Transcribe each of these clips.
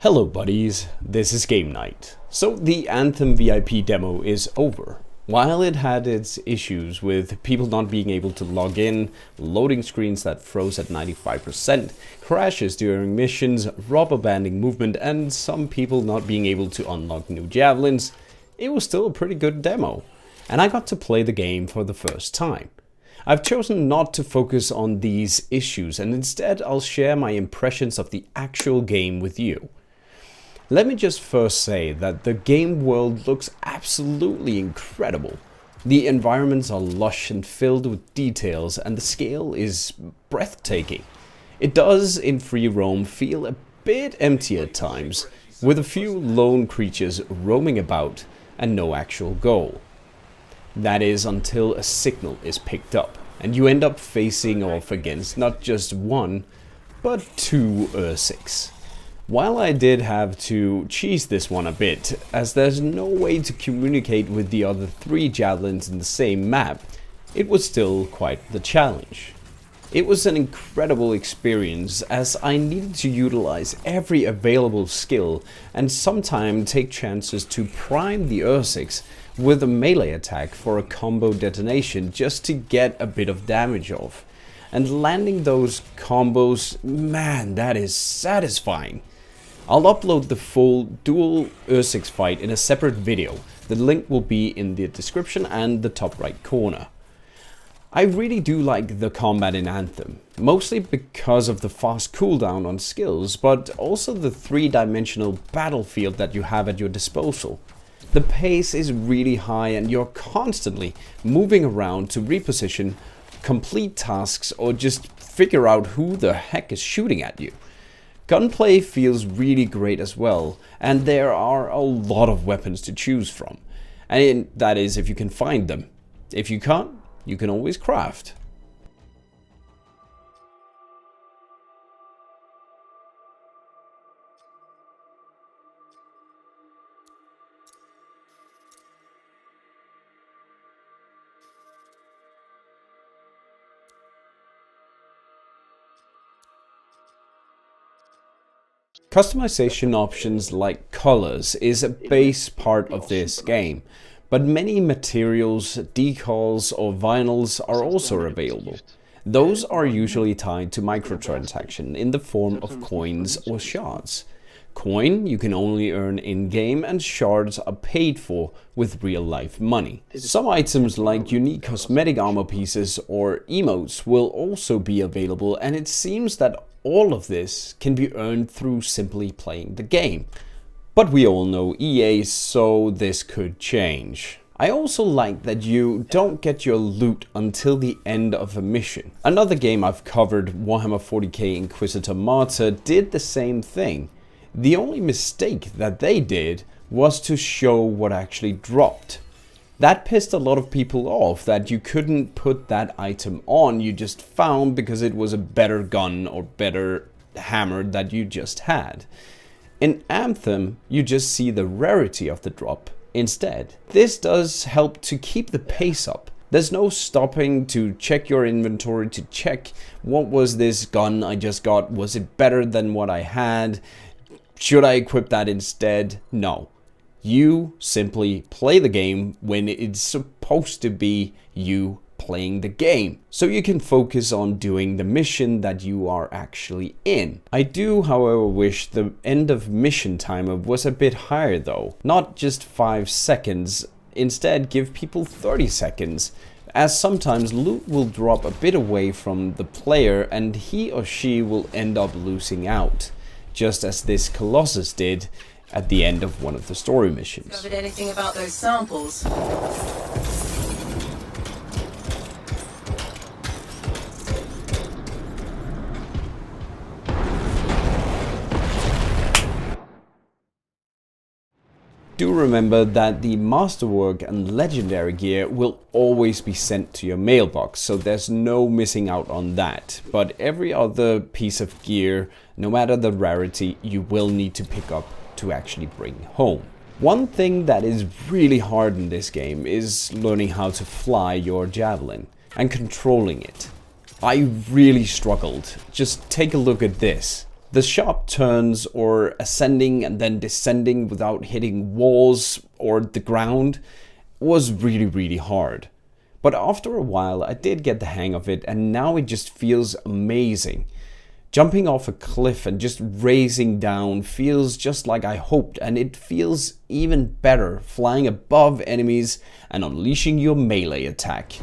Hello buddies, this is Game Night. So the Anthem VIP demo is over. While it had its issues with people not being able to log in, loading screens that froze at 95%, crashes during missions, rubber banding movement, and some people not being able to unlock new javelins, it was still a pretty good demo. And I got to play the game for the first time. I've chosen not to focus on these issues, and instead I'll share my impressions of the actual game with you. Let me just first say that the game world looks absolutely incredible. The environments are lush and filled with details, and the scale is breathtaking. It does, in free roam, feel a bit empty at times, with a few lone creatures roaming about and no actual goal. That is until a signal is picked up, and you end up facing off against not just one, but two Ursiks. While I did have to cheese this one a bit, as there's no way to communicate with the other three javelins in the same map, it was still quite the challenge. It was an incredible experience, as I needed to utilize every available skill and sometimes take chances to prime the Ursiks with a melee attack for a combo detonation just to get a bit of damage off. And landing those combos, man, that is satisfying. I'll upload the full dual Ursiks fight in a separate video. The link will be in the description and the top right corner. I really do like the combat in Anthem, mostly because of the fast cooldown on skills, but also the three-dimensional battlefield that you have at your disposal. The pace is really high and you're constantly moving around to reposition, complete tasks, or just figure out who the heck is shooting at you. Gunplay feels really great as well, and there are a lot of weapons to choose from. And that is if you can find them. If you can't, you can always craft. Customization options like colors is a base part of this game, but many materials, decals or vinyls are also available. Those are usually tied to microtransaction in the form of coins or shards. Coin you can only earn in-game, and shards are paid for with real-life money. Some items like unique cosmetic armor pieces or emotes will also be available, and it seems that all of this can be earned through simply playing the game. But we all know EA, so this could change. I also like that you don't get your loot until the end of a mission. Another game I've covered, Warhammer 40k Inquisitor Martyr, did the same thing. The only mistake that they did was to show what actually dropped. That pissed a lot of people off, that you couldn't put that item on you just found because it was a better gun or better hammer that you just had. In Anthem, you just see the rarity of the drop instead. This does help to keep the pace up. There's no stopping to check your inventory, to check what was this gun I just got, was it better than what I had, should I equip that instead? No. You simply play the game when it's supposed to be you playing the game, so you can focus on doing the mission that you are actually in. I do, however, wish the end of mission timer was a bit higher though, not just 5 seconds, instead give people 30 seconds, as sometimes loot will drop a bit away from the player and he or she will end up losing out, just as this Colossus did at the end of one of the story missions. Covered anything about those samples? Do remember that the masterwork and legendary gear will always be sent to your mailbox, so there's no missing out on that. But every other piece of gear, no matter the rarity, you will need to pick up to actually bring home. One thing that is really hard in this game is learning how to fly your javelin and controlling it. I really struggled. Just take a look at this. The sharp turns or ascending and then descending without hitting walls or the ground was really hard. But after a while I did get the hang of it, and now it just feels amazing. Jumping off a cliff and just racing down feels just like I hoped, and it feels even better flying above enemies and unleashing your melee attack.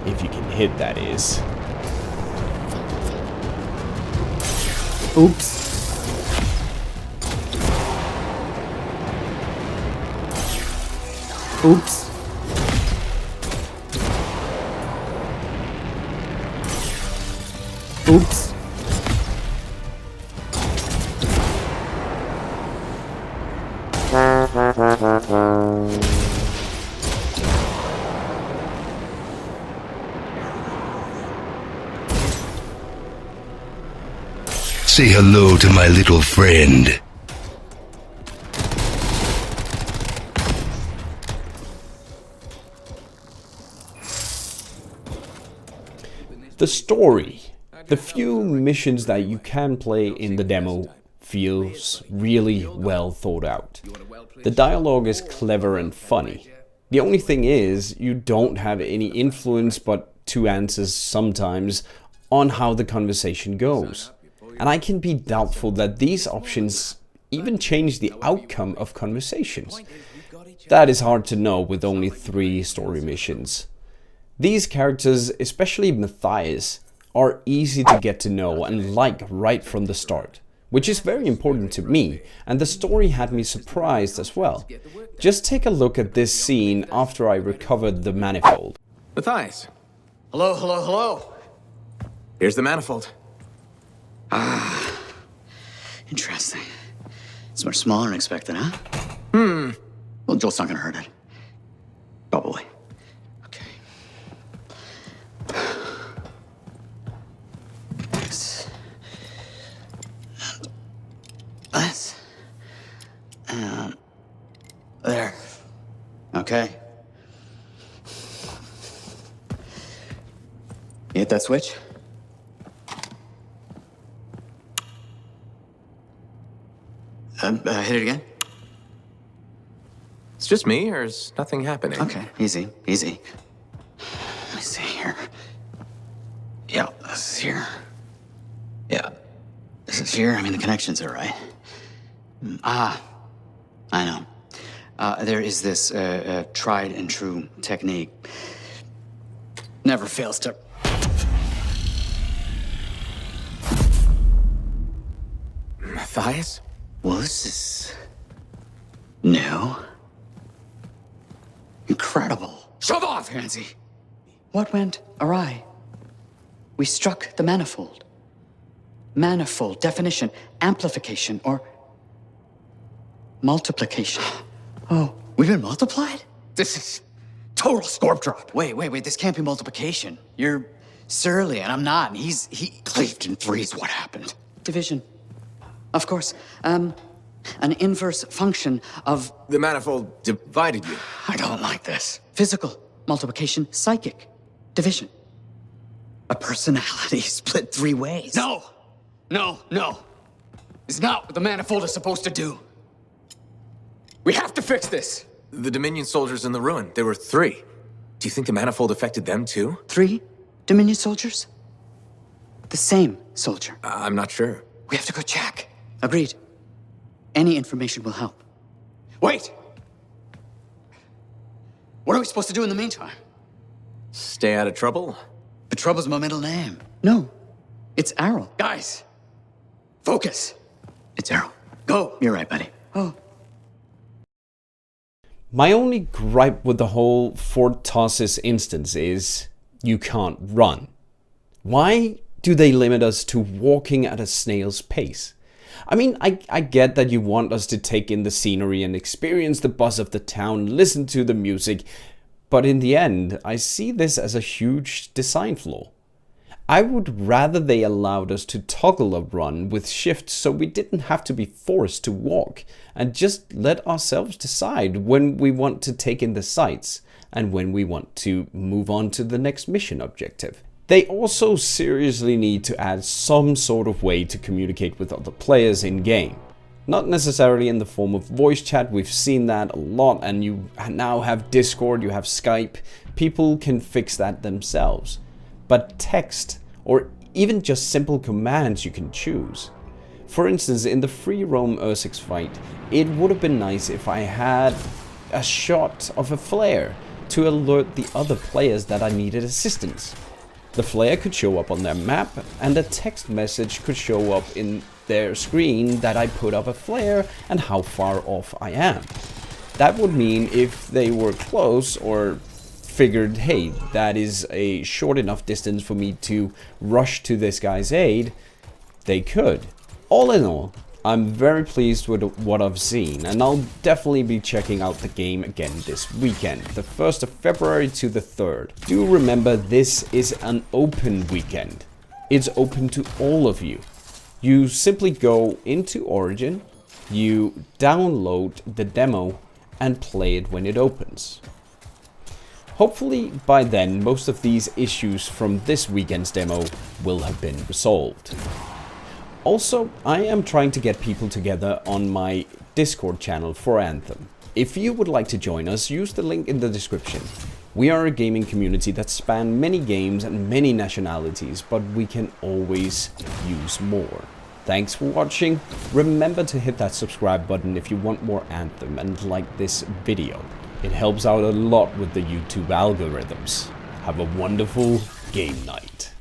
If you can hit, that is. Oops. Oops. Oops. Say hello to my little friend. The story. The few missions that you can play in the demo feels really well thought out. The dialogue is clever and funny. The only thing is, you don't have any influence but two answers sometimes on how the conversation goes. And I can be doubtful that these options even change the outcome of conversations. That is hard to know with only 3 story missions. These characters, especially Matthias, are easy to get to know and like right from the start, which is very important to me, and the story had me surprised as well. Just take a look at this scene after I recovered the manifold. Matthias, Hello, hello, hello. here's the manifold. Interesting. It's much smaller than expected, huh? Well, Joel's not gonna hurt it. Probably. Okay. This. And this. And there. Okay. You hit that switch? Hit it again? It's just me, or is nothing happening? Okay, easy, easy. Let me see here. Yeah, this is here. Yeah, this is here. I mean, the connections are right. I know. There is this tried and true technique. Never fails to... Matthias? Well, this is... new. Incredible. Shove off, Hansi! What went awry? We struck the manifold. Manifold, definition, amplification, or multiplication. Oh, we've been multiplied? This is total scorp drop. Wait, this can't be multiplication. You're surly, and I'm not, and he cleaved in threes. What happened? Division. Of course. An inverse function of... The manifold divided you. I don't like this. Physical multiplication, psychic division. A personality split 3 ways. No! It's not what the manifold is supposed to do. We have to fix this. The Dominion soldiers in the ruin, there were 3. Do you think the manifold affected them too? 3 Dominion soldiers? The same soldier. I'm not sure. We have to go check. Agreed. Any information will help. Wait! What are we supposed to do in the meantime? Stay out of trouble? The trouble's my middle name. No, it's Errol. Guys, focus. It's Errol. Go. You're right, buddy. Oh. My only gripe with the whole Fort Tarsis instance is you can't run. Why do they limit us to walking at a snail's pace? I mean, I get that you want us to take in the scenery and experience the buzz of the town, listen to the music, but in the end, I see this as a huge design flaw. I would rather they allowed us to toggle a run with shifts so we didn't have to be forced to walk, and just let ourselves decide when we want to take in the sights, and when we want to move on to the next mission objective. They also seriously need to add some sort of way to communicate with other players in game. Not necessarily in the form of voice chat, we've seen that a lot, and you now have Discord, you have Skype, people can fix that themselves. But text, or even just simple commands you can choose. For instance, in the free roam Ursix fight, it would have been nice if I had a shot of a flare to alert the other players that I needed assistance. The flare could show up on their map, and a text message could show up in their screen that I put up a flare and how far off I am. That would mean if they were close or figured, hey, that is a short enough distance for me to rush to this guy's aid, they could. All in all, I'm very pleased with what I've seen, and I'll definitely be checking out the game again this weekend, the 1st of February to the 3rd. Do remember, this is an open weekend. It's open to all of you. You simply go into Origin, you download the demo, and play it when it opens. Hopefully by then most of these issues from this weekend's demo will have been resolved. Also, I am trying to get people together on my Discord channel for Anthem. If you would like to join us, use the link in the description. We are a gaming community that span many games and many nationalities, but we can always use more. Thanks for watching. Remember to hit that subscribe button if you want more Anthem, and like this video. It helps out a lot with the YouTube algorithms. Have a wonderful game night.